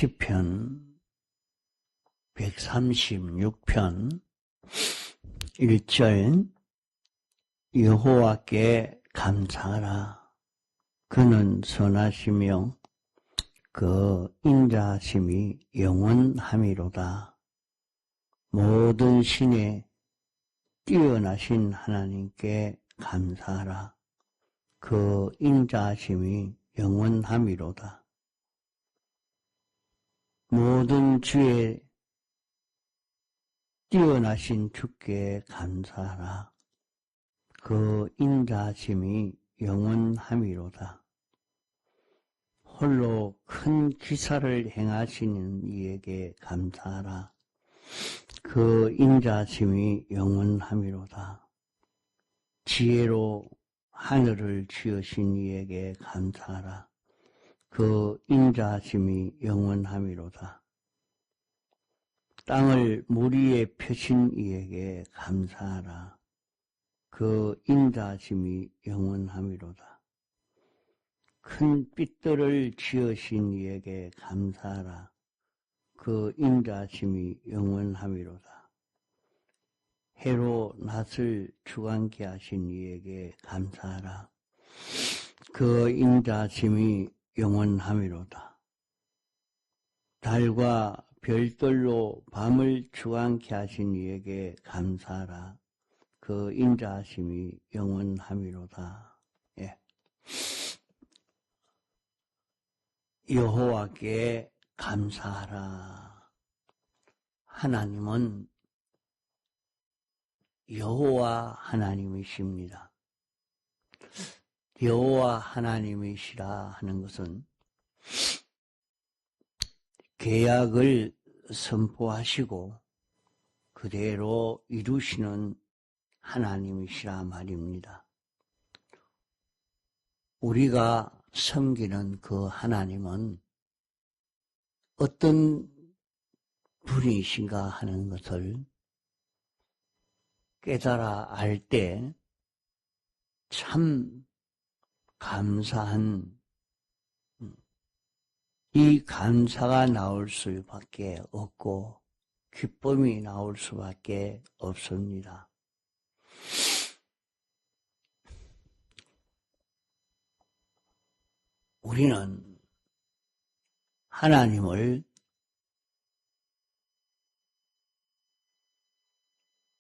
시편 136편 1절 여호와께 감사하라. 그는 선하시며 그 인자하심이 영원함이로다. 모든 신에 뛰어나신 하나님께 감사하라. 그 인자하심이 영원함이로다. 모든 주에 뛰어나신 주께 감사하라. 그 인자하심이 영원함이로다. 홀로 큰 기사를 행하시는 이에게 감사하라. 그 인자하심이 영원함이로다. 지혜로 하늘을 지으신 이에게 감사하라. 그 인자하심이 영원함이로다. 땅을 물 위에 펴신 이에게 감사하라. 그 인자하심이 영원함이로다. 큰 빛들을 지으신 이에게 감사하라. 그 인자하심이 영원함이로다. 해로 낮을 주관케 하신 이에게 감사하라. 그 인자하심이 영원함이로다. 달과 별들로 밤을 주관케 하신 이에게 감사하라. 그 인자하심이 영원함이로다. 예. 여호와께 감사하라. 하나님은 여호와 하나님이십니다. 여호와 하나님이시라 하는 것은 계약을 선포하시고 그대로 이루시는 하나님이시라 말입니다. 우리가 섬기는 그 하나님은 어떤 분이신가 하는 것을 깨달아 알 때 참 감사한 이 감사가 나올 수밖에 없고 기쁨이 나올 수밖에 없습니다. 우리는 하나님을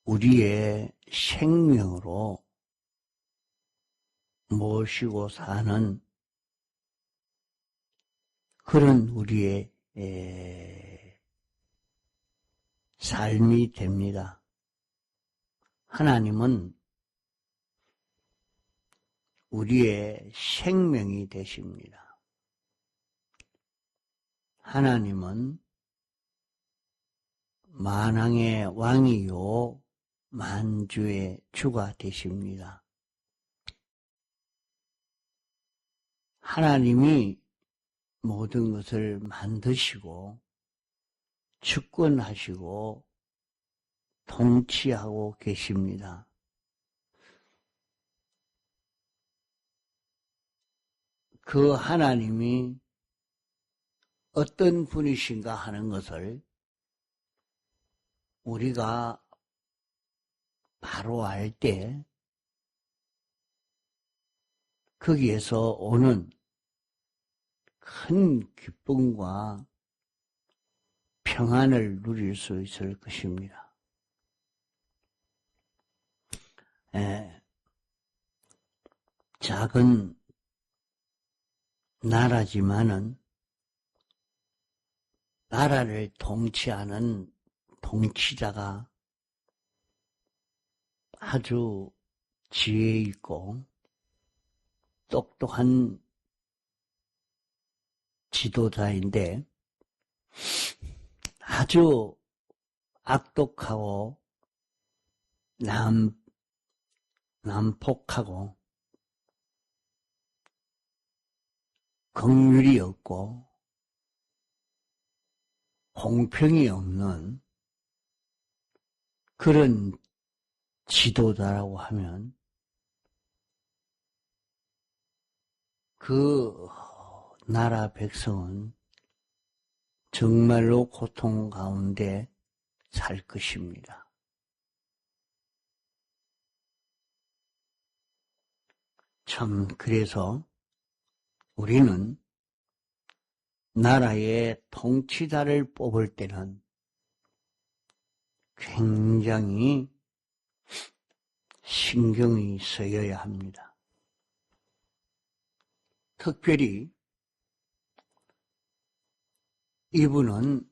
우리의 생명으로 모시고 사는 그런 우리의 삶이 됩니다. 하나님은 우리의 생명이 되십니다. 하나님은 만왕의 왕이요 만주의 주가 되십니다. 하나님이 모든 것을 만드시고 주권하시고 통치하고 계십니다. 그 하나님이 어떤 분이신가 하는 것을 우리가 바로 알 때 거기에서 오는 큰 기쁨과 평안을 누릴 수 있을 것입니다. 작은 나라지만은 나라를 통치하는 통치자가 아주 지혜 있고 똑똑한 지도자인데 아주 악독하고 난폭하고 긍휼이 없고 공평이 없는 그런 지도자라고 하면 그 나라 백성은 정말로 고통 가운데 살 것입니다. 참, 그래서 우리는 나라의 통치자를 뽑을 때는 굉장히 신경이 쓰여야 합니다. 특별히 이분은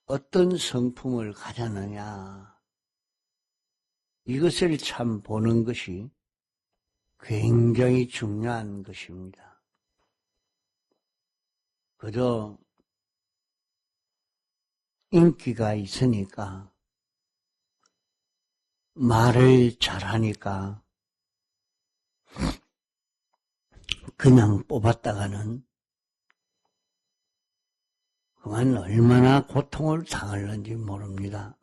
어떤 성품을 가졌느냐, 이것을 참 보는 것이 굉장히 중요한 것입니다. 그저 인기가 있으니까, 말을 잘하니까 그냥 뽑았다가는 그만 얼마나 고통을 당할는지 모릅니다.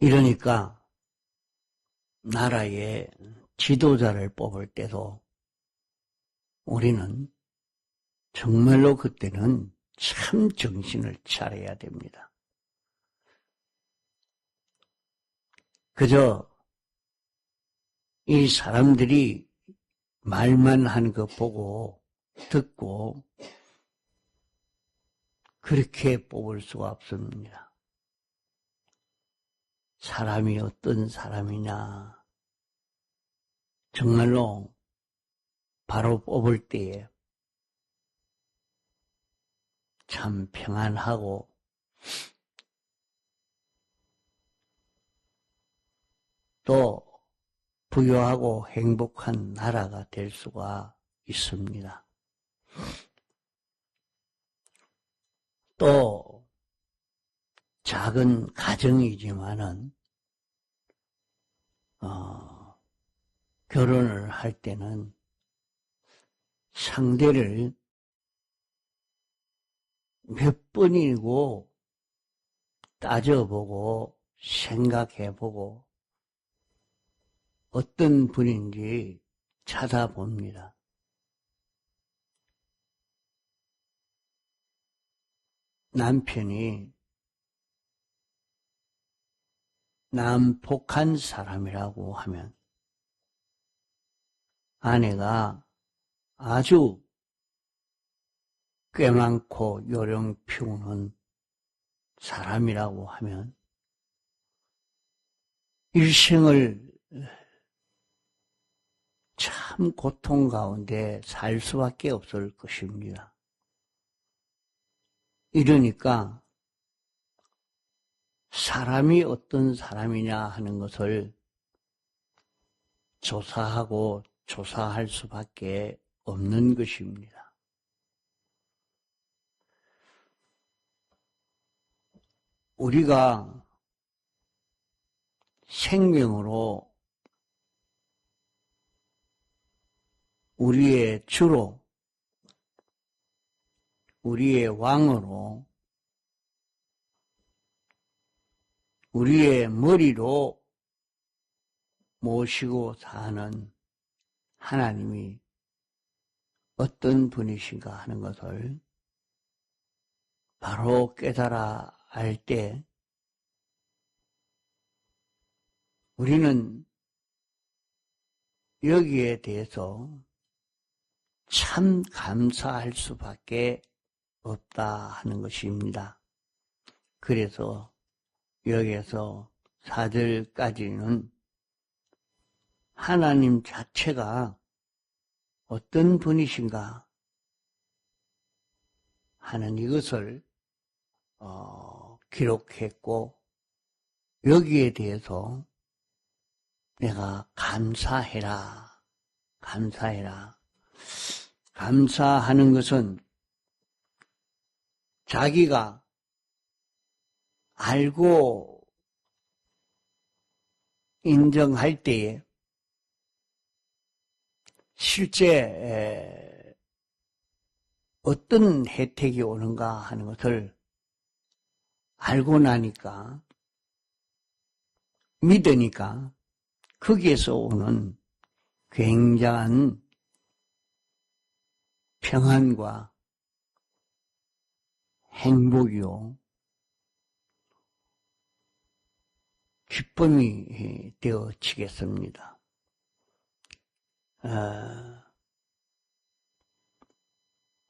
이러니까 나라의 지도자를 뽑을 때도 우리는 정말로 그때는 참 정신을 차려야 됩니다. 그저 이 사람들이 말만 하는 거 보고 듣고 그렇게 뽑을 수가 없습니다. 사람이 어떤 사람이냐, 정말로 바로 뽑을 때에 참 평안하고 또 부유하고 행복한 나라가 될 수가 있습니다. 또 작은 가정이지만은 결혼을 할 때는 상대를 몇 번이고 따져보고 생각해보고 어떤 분인지 찾아봅니다. 남편이 난폭한 사람이라고 하면 아내가 아주 꽤 많고 요령 피우는 사람이라고 하면 일생을 참 고통 가운데 살 수밖에 없을 것입니다. 이러니까 사람이 어떤 사람이냐 하는 것을 조사하고 조사할 수밖에 없는 것입니다. 우리가 생명으로 우리의 주로 우리의 왕으로 우리의 머리로 모시고 사는 하나님이 어떤 분이신가 하는 것을 바로 깨달아 알 때 우리는 여기에 대해서 참 감사할 수밖에 없다 하는 것입니다. 그래서 여기에서 4절까지는 하나님 자체가 어떤 분이신가 하는 이것을 기록했고 여기에 대해서 내가 감사해라. 감사하는 것은 자기가 알고 인정할 때에 실제 어떤 혜택이 오는가 하는 것을 알고 나니까 믿으니까 거기에서 오는 굉장한 평안과 행복이요, 기쁨이 되어지겠습니다.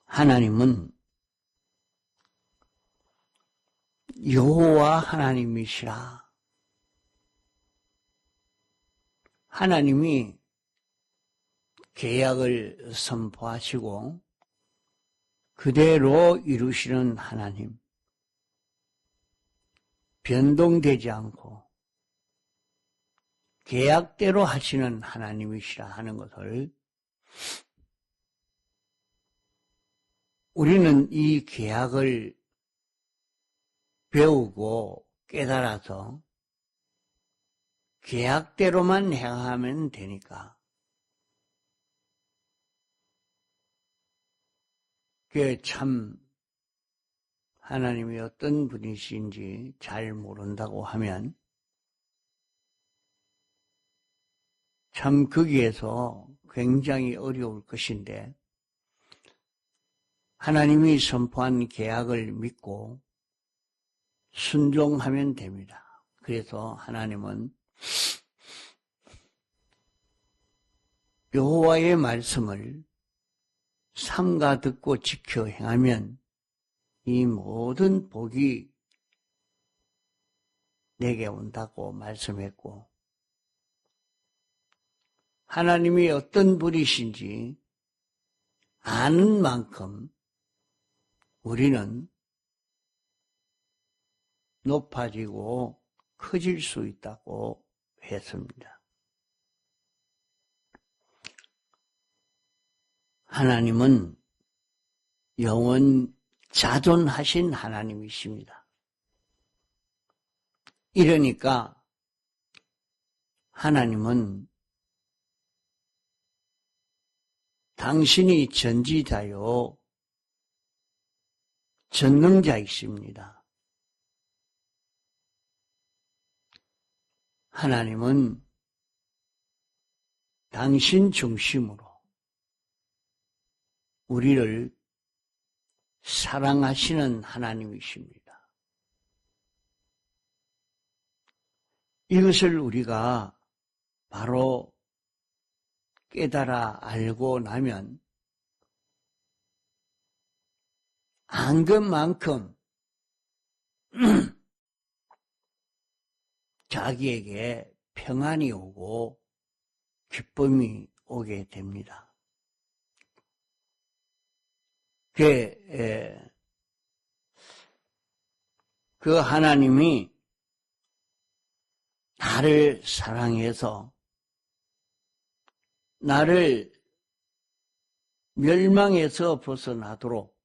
하나님은 여호와 하나님이시라. 하나님이 계약을 선포하시고 그대로 이루시는 하나님, 변동되지 않고 계약대로 하시는 하나님이시라 하는 것을 우리는 이 계약을 배우고 깨달아서 계약대로만 행하면 되니까 그게 참 하나님이 어떤 분이신지 잘 모른다고 하면 참 거기에서 굉장히 어려울 것인데 하나님이 선포한 계약을 믿고 순종하면 됩니다. 그래서 하나님은 여호와의 말씀을 삼가 듣고 지켜 행하면 이 모든 복이 내게 온다고 말씀했고 하나님이 어떤 분이신지 아는 만큼 우리는 높아지고 커질 수 있다고 했습니다. 하나님은 영원 자존하신 하나님이십니다. 이러니까 하나님은 당신이 전지자요 전능자이십니다. 하나님은 당신 중심으로 우리를 사랑하시는 하나님이십니다. 이것을 우리가 바로 깨달아 알고 나면 안 것만큼 자기에게 평안이 오고 기쁨이 오게 됩니다. 그 하나님이 나를 사랑해서 나를 멸망에서 벗어나도록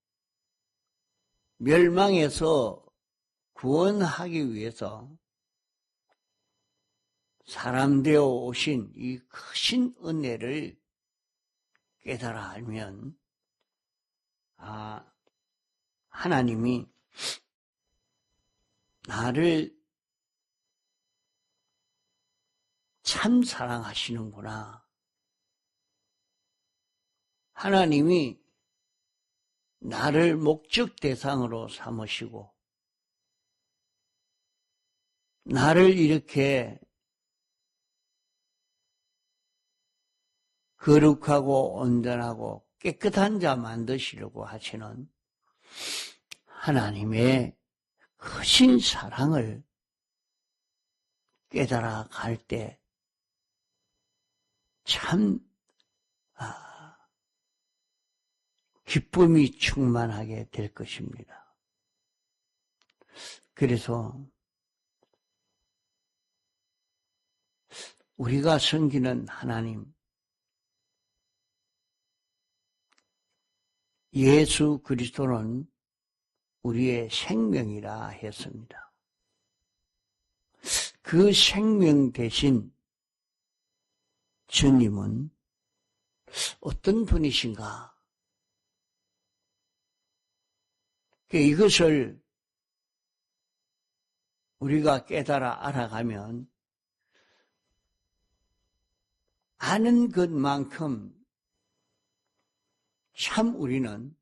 멸망에서 구원하기 위해서 사람 되어 오신 이 크신 은혜를 깨달아 알면 하나님이 나를 참 사랑하시는구나. 하나님이 나를 목적 대상으로 삼으시고 나를 이렇게 거룩하고 온전하고 깨끗한 자 만드시려고 하시는 하나님의 크신 사랑을 깨달아 갈 때 참 기쁨이 충만하게 될 것입니다. 그래서 우리가 섬기는 하나님, 예수 그리스도는 우리의 생명이라 했습니다. 그 생명 대신 주님은 어떤 분이신가? 이것을 우리가 깨달아 알아가면 아는 것만큼 참 우리는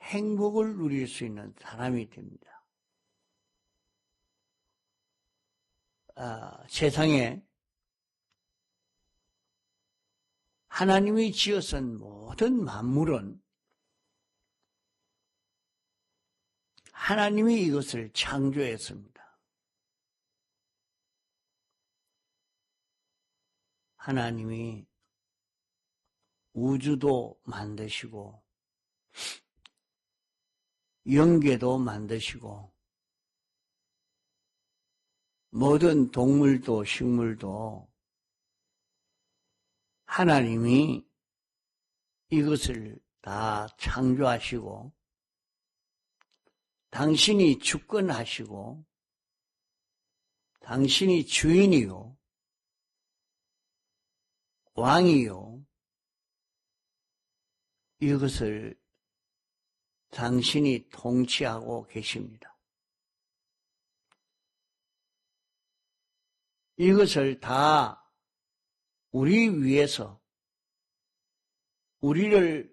행복을 누릴 수 있는 사람이 됩니다. 세상에 하나님이 지어선 모든 만물은 하나님이 이것을 창조했습니다. 하나님이 우주도 만드시고 영계도 만드시고 모든 동물도 식물도 하나님이 이것을 다 창조하시고 당신이 주권하시고 당신이 주인이요 왕이요 이것을 당신이 통치하고 계십니다. 이것을 다 우리 위해서 우리를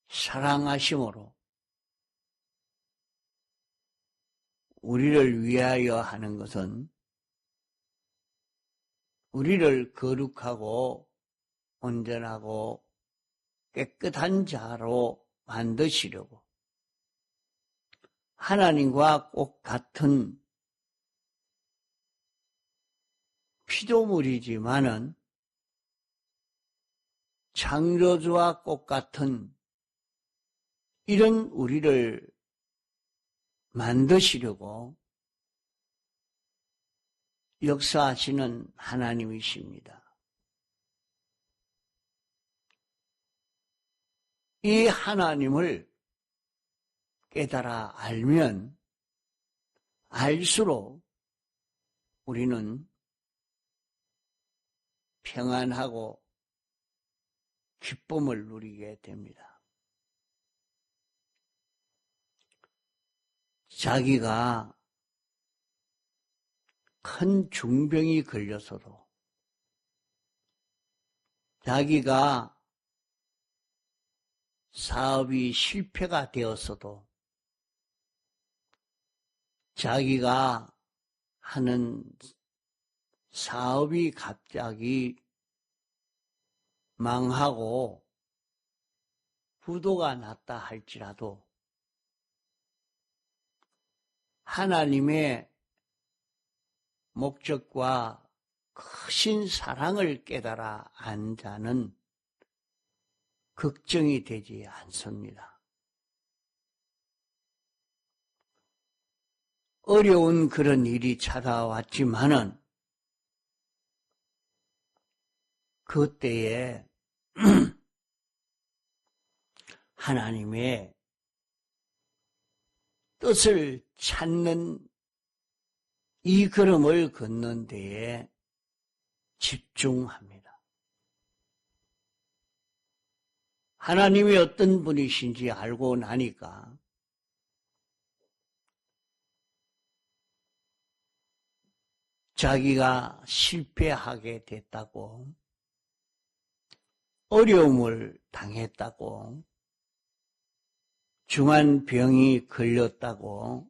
사랑하심으로 우리를 위하여 하는 것은 우리를 거룩하고 온전하고 깨끗한 자로 만드시려고 하나님과 꼭 같은 피조물이지만은 창조주와 꼭 같은 이런 우리를 만드시려고 역사하시는 하나님이십니다. 이 하나님을 깨달아 알면 알수록 우리는 평안하고 기쁨을 누리게 됩니다. 자기가 큰 중병이 걸려서도 자기가 사업이 실패가 되었어도 자기가 하는 사업이 갑자기 망하고 부도가 났다 할지라도 하나님의 목적과 크신 사랑을 깨달아 안 자는 걱정이 되지 않습니다. 어려운 그런 일이 찾아왔지만은 그때에 하나님의 뜻을 찾는 이 걸음을 걷는 데에 집중합니다. 하나님이 어떤 분이신지 알고 나니까 자기가 실패하게 됐다고 어려움을 당했다고 중한 병이 걸렸다고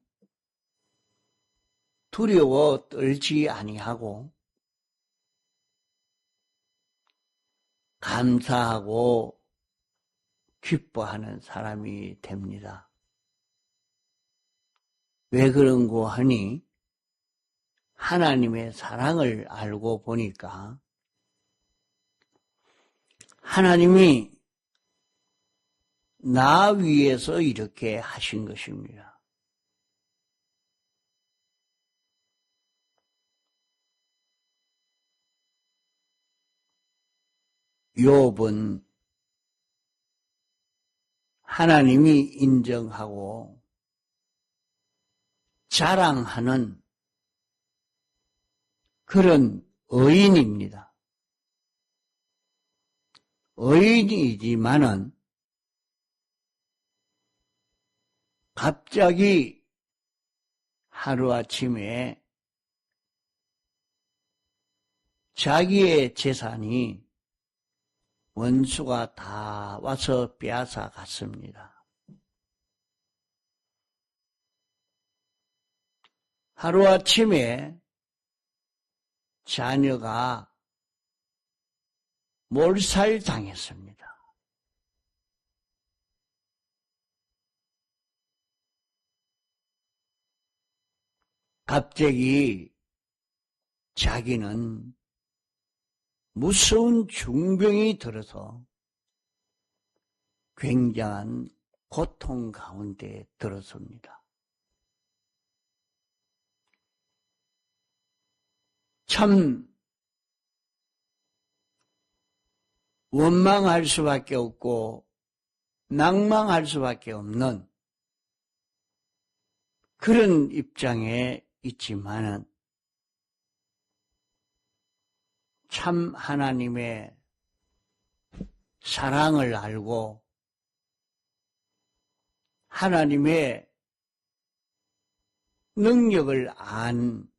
두려워 떨지 아니하고 감사하고 기뻐하는 사람이 됩니다. 왜 그런고 하니 하나님의 사랑을 알고 보니까 하나님이 나 위해서 이렇게 하신 것입니다. 욥은 하나님이 인정하고 자랑하는 그런 의인입니다. 의인이지만은 갑자기 하루아침에 자기의 재산이 원수가 다 와서 빼앗아 갔습니다. 하루아침에 자녀가 몰살당했습니다. 갑자기 자기는 무서운 중병이 들어서 굉장한 고통 가운데 들었습니다. 참 원망할 수밖에 없고 낭망할 수밖에 없는 그런 입장에 있지만은 참 하나님의 사랑을 알고 하나님의 능력을 안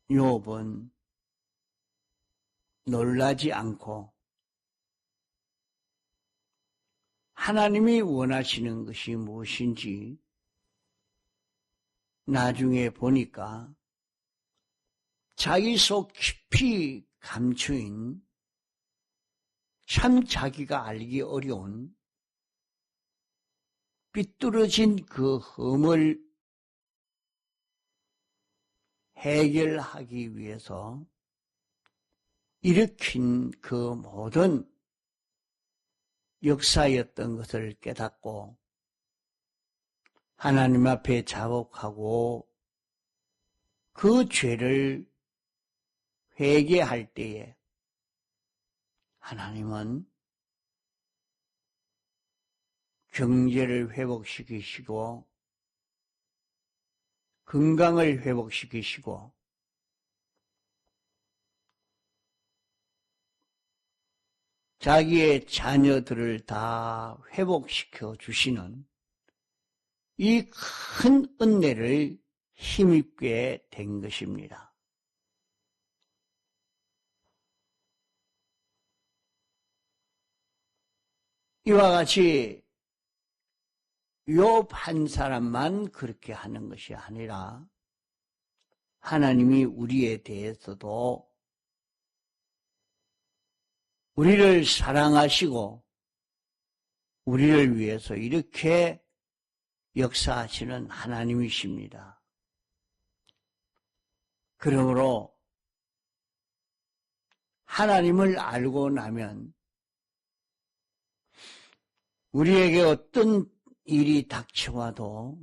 욥은 놀라지 않고 하나님이 원하시는 것이 무엇인지 나중에 보니까 자기 속 깊이 감추인 참 자기가 알기 어려운 삐뚤어진 그 흠을 해결하기 위해서 일으킨 그 모든 역사였던 것을 깨닫고 하나님 앞에 자복하고 그 죄를 회개할 때에 하나님은 경제를 회복시키시고 건강을 회복시키시고 자기의 자녀들을 다 회복시켜 주시는 이 큰 은혜를 힘입게 된 것입니다. 이와 같이 욥 한 사람만 그렇게 하는 것이 아니라 하나님이 우리에 대해서도 우리를 사랑하시고 우리를 위해서 이렇게 역사하시는 하나님이십니다. 그러므로 하나님을 알고 나면 우리에게 어떤 일이 닥쳐와도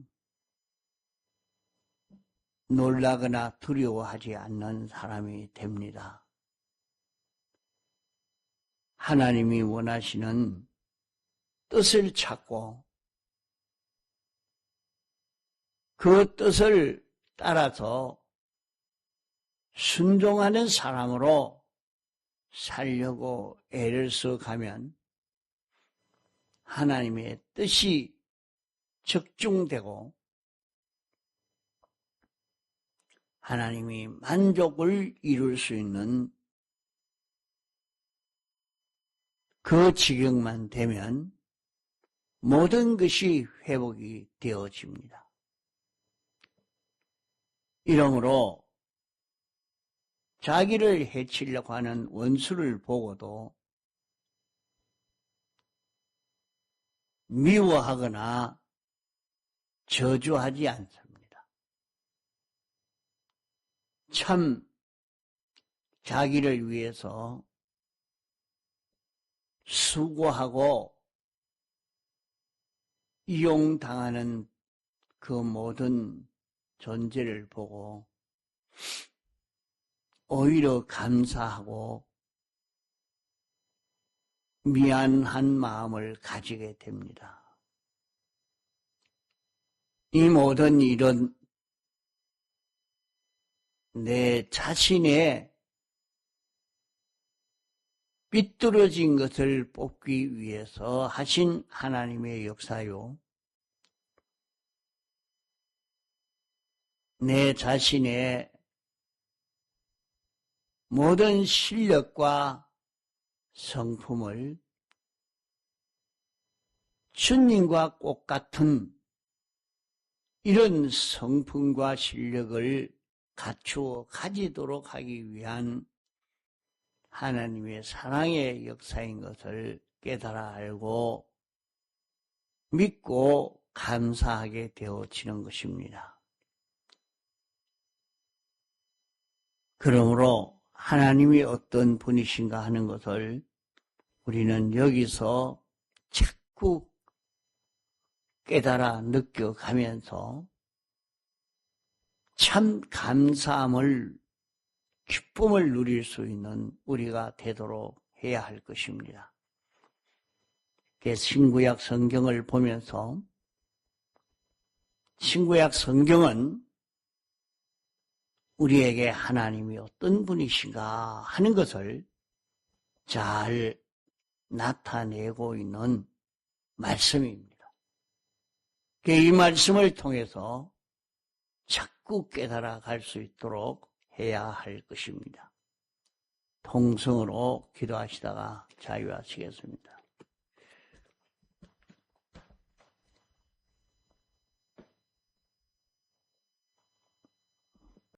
놀라거나 두려워하지 않는 사람이 됩니다. 하나님이 원하시는 뜻을 찾고 그 뜻을 따라서 순종하는 사람으로 살려고 애를 써가면 하나님의 뜻이 적중되고 하나님이 만족을 이룰 수 있는 그 지경만 되면 모든 것이 회복이 되어집니다. 이러므로 자기를 해치려고 하는 원수를 보고도 미워하거나 저주하지 않습니다. 참 자기를 위해서 수고하고 이용당하는 그 모든 존재를 보고 오히려 감사하고 미안한 마음을 가지게 됩니다. 이 모든 일은 내 자신의 삐뚤어진 것을 뽑기 위해서 하신 하나님의 역사요. 내 자신의 모든 실력과 성품을 주님과 똑같은 이런 성품과 실력을 갖추어 가지도록 하기 위한 하나님의 사랑의 역사인 것을 깨달아 알고 믿고 감사하게 되어지는 것입니다. 그러므로 하나님이 어떤 분이신가 하는 것을 우리는 여기서 자꾸 깨달아 느껴가면서 참 감사함을, 기쁨을 누릴 수 있는 우리가 되도록 해야 할 것입니다. 신구약 성경을 보면서 신구약 성경은 우리에게 하나님이 어떤 분이신가 하는 것을 잘 나타내고 있는 말씀입니다. 이 말씀을 통해서 자꾸 깨달아 갈 수 있도록 해야 할 것입니다. 통성으로 기도하시다가 자유하시겠습니다.